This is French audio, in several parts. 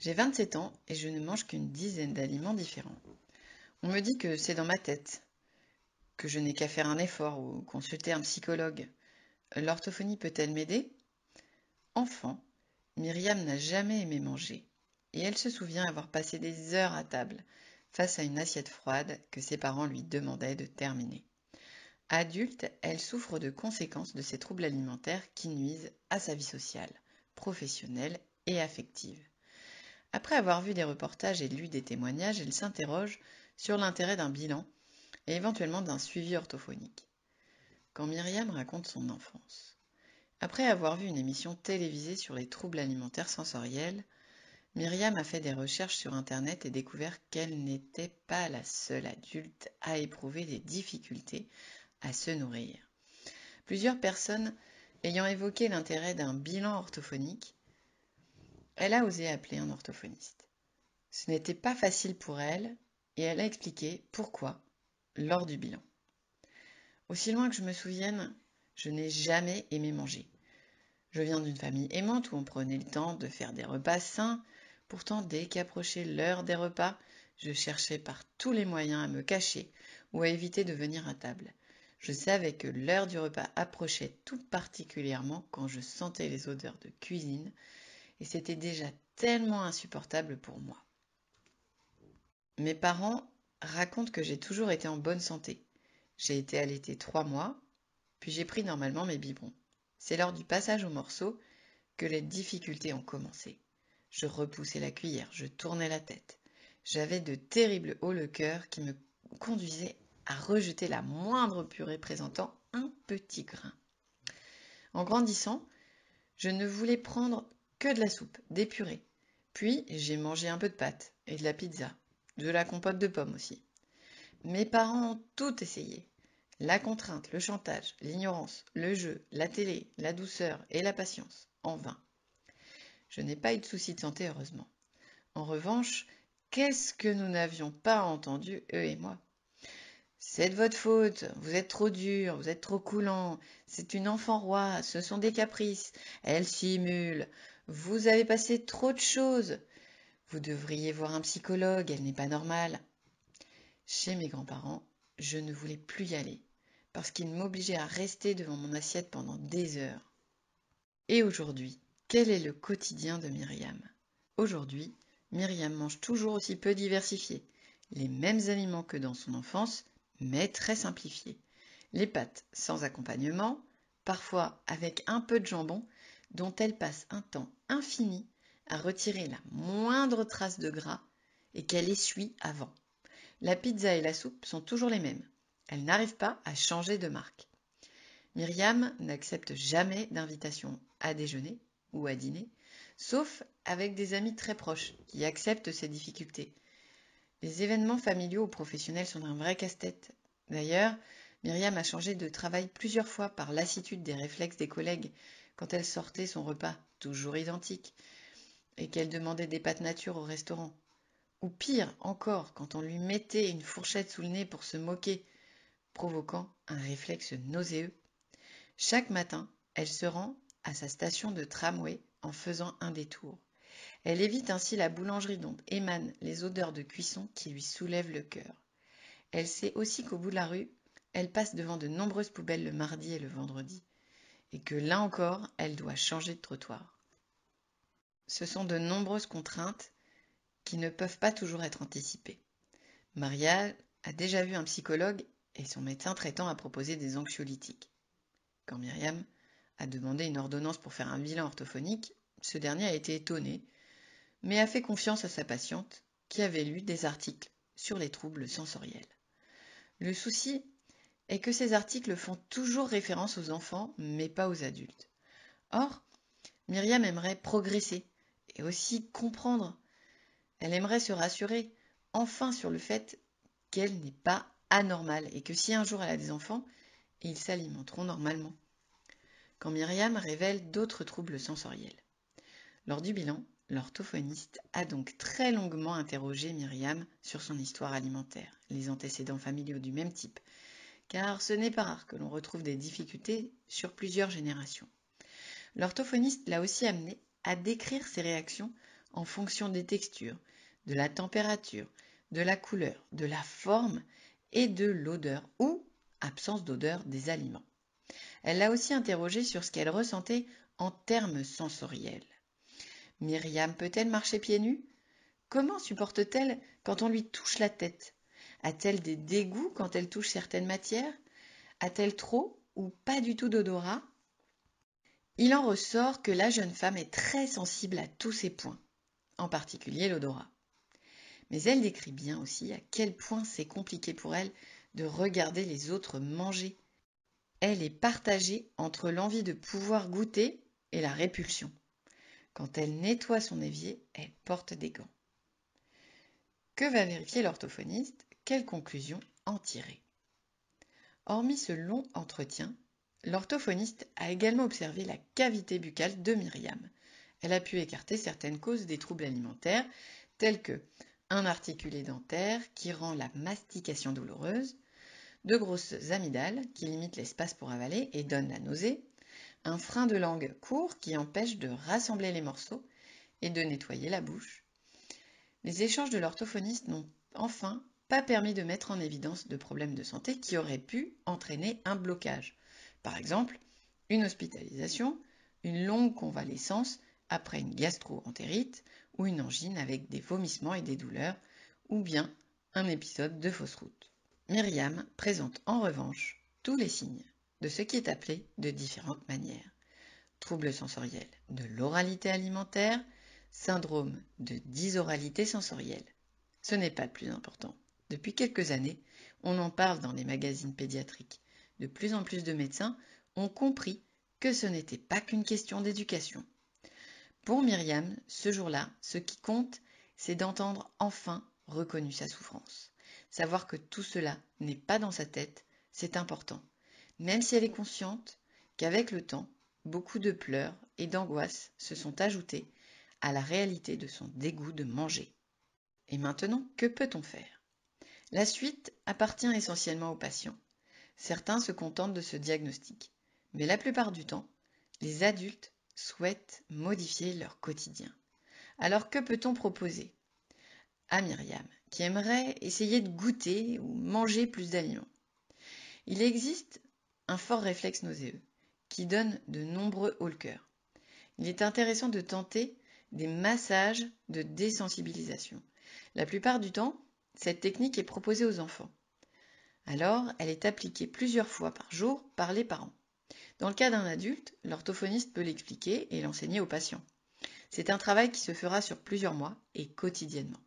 J'ai 27 ans et je ne mange qu'une dizaine d'aliments différents. On me dit que c'est dans ma tête, que je n'ai qu'à faire un effort ou consulter un psychologue. L'orthophonie peut-elle m'aider? Enfant, Myriam n'a jamais aimé manger et elle se souvient avoir passé des heures à table face à une assiette froide que ses parents lui demandaient de terminer. Adulte, elle souffre de conséquences de ces troubles alimentaires qui nuisent à sa vie sociale, professionnelle et affective. Après avoir vu des reportages et lu des témoignages, elle s'interroge sur l'intérêt d'un bilan et éventuellement d'un suivi orthophonique. Quand Myriam raconte son enfance. Après avoir vu une émission télévisée sur les troubles alimentaires sensoriels, Myriam a fait des recherches sur Internet et découvert qu'elle n'était pas la seule adulte à éprouver des difficultés à se nourrir. Plusieurs personnes ayant évoqué l'intérêt d'un bilan orthophonique, elle a osé appeler un orthophoniste. Ce n'était pas facile pour elle et elle a expliqué pourquoi lors du bilan. Aussi loin que je me souvienne, je n'ai jamais aimé manger. Je viens d'une famille aimante où on prenait le temps de faire des repas sains. Pourtant, dès qu'approchait l'heure des repas, je cherchais par tous les moyens à me cacher ou à éviter de venir à table. Je savais que l'heure du repas approchait tout particulièrement quand je sentais les odeurs de cuisine et c'était déjà tellement insupportable pour moi. Mes parents racontent que j'ai toujours été en bonne santé. J'ai été allaitée 3 mois, puis j'ai pris normalement mes biberons. C'est lors du passage au morceau que les difficultés ont commencé. Je repoussais la cuillère, je tournais la tête. J'avais de terribles hauts le cœur qui me conduisaient à rejeter la moindre purée présentant un petit grain. En grandissant, je ne voulais prendre que de la soupe, des purées. Puis j'ai mangé un peu de pâtes et de la pizza, de la compote de pommes aussi. Mes parents ont tout essayé. La contrainte, le chantage, l'ignorance, le jeu, la télé, la douceur et la patience. En vain. Je n'ai pas eu de soucis de santé, heureusement. En revanche, qu'est-ce que nous n'avions pas entendu, eux et moi? C'est de votre faute, vous êtes trop dur, vous êtes trop coulant, c'est une enfant roi, ce sont des caprices, elle simule, vous avez passé trop de choses, vous devriez voir un psychologue, elle n'est pas normale. Chez mes grands-parents, je ne voulais plus y aller, parce qu'ils m'obligeaient à rester devant mon assiette pendant des heures. Et aujourd'hui, quel est le quotidien de Myriam? Aujourd'hui, Myriam mange toujours aussi peu diversifié, les mêmes aliments que dans son enfance, mais très simplifiés. Les pâtes sans accompagnement, parfois avec un peu de jambon, dont elle passe un temps infini à retirer la moindre trace de gras et qu'elle essuie avant. La pizza et la soupe sont toujours les mêmes. Elle n'arrive pas à changer de marque. Myriam n'accepte jamais d'invitation à déjeuner ou à dîner, sauf avec des amis très proches qui acceptent ses difficultés. Les événements familiaux ou professionnels sont un vrai casse-tête. D'ailleurs, Myriam a changé de travail plusieurs fois par lassitude des réflexes des collègues quand elle sortait son repas, toujours identique, et qu'elle demandait des pâtes nature au restaurant. Ou pire encore, quand on lui mettait une fourchette sous le nez pour se moquer, provoquant un réflexe nauséeux. Chaque matin, elle se rend à sa station de tramway en faisant un détour. Elle évite ainsi la boulangerie dont émanent les odeurs de cuisson qui lui soulèvent le cœur. Elle sait aussi qu'au bout de la rue, elle passe devant de nombreuses poubelles le mardi et le vendredi, et que là encore, elle doit changer de trottoir. Ce sont de nombreuses contraintes qui ne peuvent pas toujours être anticipées. Maria a déjà vu un psychologue et son médecin traitant a proposé des anxiolytiques. Quand Myriam a demandé une ordonnance pour faire un bilan orthophonique, ce dernier a été étonné, mais a fait confiance à sa patiente qui avait lu des articles sur les troubles sensoriels. Le souci est que ces articles font toujours référence aux enfants, mais pas aux adultes. Or, Myriam aimerait progresser et aussi comprendre. Elle aimerait se rassurer enfin sur le fait qu'elle n'est pas anormale et que si un jour elle a des enfants, ils s'alimenteront normalement. Quand Myriam révèle d'autres troubles sensoriels. Lors du bilan, l'orthophoniste a donc très longuement interrogé Myriam sur son histoire alimentaire, les antécédents familiaux du même type, car ce n'est pas rare que l'on retrouve des difficultés sur plusieurs générations. L'orthophoniste l'a aussi amené à décrire ses réactions en fonction des textures, de la température, de la couleur, de la forme et de l'odeur ou absence d'odeur des aliments. Elle l'a aussi interrogée sur ce qu'elle ressentait en termes sensoriels. Myriam peut-elle marcher pieds nus? Comment supporte-t-elle quand on lui touche la tête? A-t-elle des dégoûts quand elle touche certaines matières? A-t-elle trop ou pas du tout d'odorat? Il en ressort que la jeune femme est très sensible à tous ces points, en particulier l'odorat. Mais elle décrit bien aussi à quel point c'est compliqué pour elle de regarder les autres manger. Elle est partagée entre l'envie de pouvoir goûter et la répulsion. Quand elle nettoie son évier, elle porte des gants. Que va vérifier l'orthophoniste? Quelle conclusion en tirer? Hormis ce long entretien, l'orthophoniste a également observé la cavité buccale de Myriam. Elle a pu écarter certaines causes des troubles alimentaires, tels que un articulé dentaire qui rend la mastication douloureuse, de grosses amygdales qui limitent l'espace pour avaler et donnent la nausée, un frein de langue court qui empêche de rassembler les morceaux et de nettoyer la bouche. Les échanges de l'orthophoniste n'ont enfin pas permis de mettre en évidence de problèmes de santé qui auraient pu entraîner un blocage. Par exemple, une hospitalisation, une longue convalescence après une gastro-entérite ou une angine avec des vomissements et des douleurs, ou bien un épisode de fausse route. Myriam présente en revanche tous les signes de ce qui est appelé de différentes manières. Troubles sensoriels de l'oralité alimentaire, syndrome de dysoralité sensorielle. Ce n'est pas le plus important. Depuis quelques années, on en parle dans les magazines pédiatriques. De plus en plus de médecins ont compris que ce n'était pas qu'une question d'éducation. Pour Myriam, ce jour-là, ce qui compte, c'est d'entendre enfin reconnu sa souffrance. Savoir que tout cela n'est pas dans sa tête, c'est important. Même si elle est consciente qu'avec le temps, beaucoup de pleurs et d'angoisses se sont ajoutés à la réalité de son dégoût de manger. Et maintenant, que peut-on faire? La suite appartient essentiellement aux patients. Certains se contentent de ce diagnostic, mais la plupart du temps, les adultes souhaitent modifier leur quotidien. Alors que peut-on proposer à Myriam, qui aimerait essayer de goûter ou manger plus d'aliments? Il existe un fort réflexe nauséeux qui donne de nombreux hauts le cœur. Il est intéressant de tenter des massages de désensibilisation. La plupart du temps, cette technique est proposée aux enfants. Alors, elle est appliquée plusieurs fois par jour par les parents. Dans le cas d'un adulte, l'orthophoniste peut l'expliquer et l'enseigner aux patients. C'est un travail qui se fera sur plusieurs mois et quotidiennement.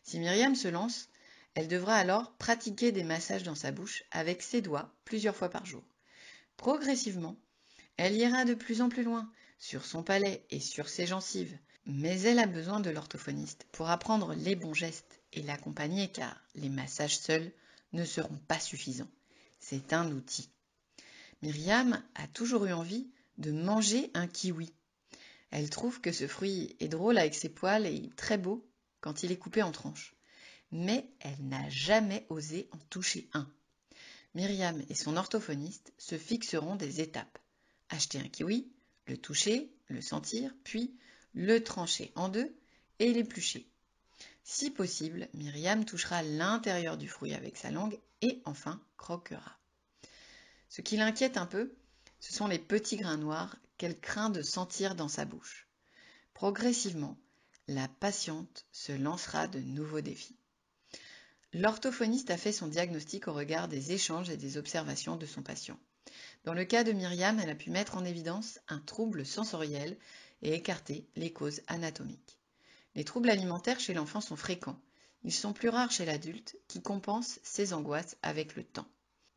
Si Myriam se lance, elle devra alors pratiquer des massages dans sa bouche avec ses doigts plusieurs fois par jour. Progressivement, elle ira de plus en plus loin, sur son palais et sur ses gencives. Mais elle a besoin de l'orthophoniste pour apprendre les bons gestes et l'accompagner car les massages seuls ne seront pas suffisants. C'est un outil. Myriam a toujours eu envie de manger un kiwi. Elle trouve que ce fruit est drôle avec ses poils et très beau quand il est coupé en tranches. Mais elle n'a jamais osé en toucher un. Myriam et son orthophoniste se fixeront des étapes. Acheter un kiwi, le toucher, le sentir, puis le trancher en deux et l'éplucher. Si possible, Myriam touchera l'intérieur du fruit avec sa langue et enfin croquera. Ce qui l'inquiète un peu, ce sont les petits grains noirs qu'elle craint de sentir dans sa bouche. Progressivement, la patiente se lancera de nouveaux défis. L'orthophoniste a fait son diagnostic au regard des échanges et des observations de son patient. Dans le cas de Myriam, elle a pu mettre en évidence un trouble sensoriel et écarter les causes anatomiques. Les troubles alimentaires chez l'enfant sont fréquents. Ils sont plus rares chez l'adulte qui compense ses angoisses avec le temps.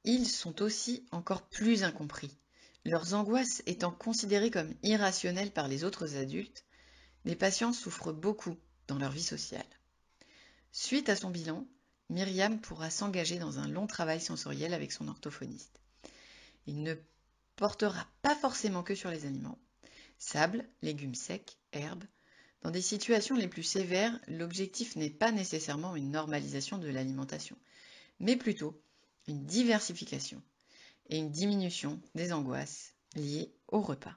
Ils sont aussi encore plus incompris. Leurs angoisses étant considérées comme irrationnelles par les autres adultes, les patients souffrent beaucoup dans leur vie sociale. Suite à son bilan, Myriam pourra s'engager dans un long travail sensoriel avec son orthophoniste. Il ne portera pas forcément que sur les aliments. Sable, légumes secs, herbes. Dans des situations les plus sévères, l'objectif n'est pas nécessairement une normalisation de l'alimentation, mais plutôt une diversification et une diminution des angoisses liées au repas.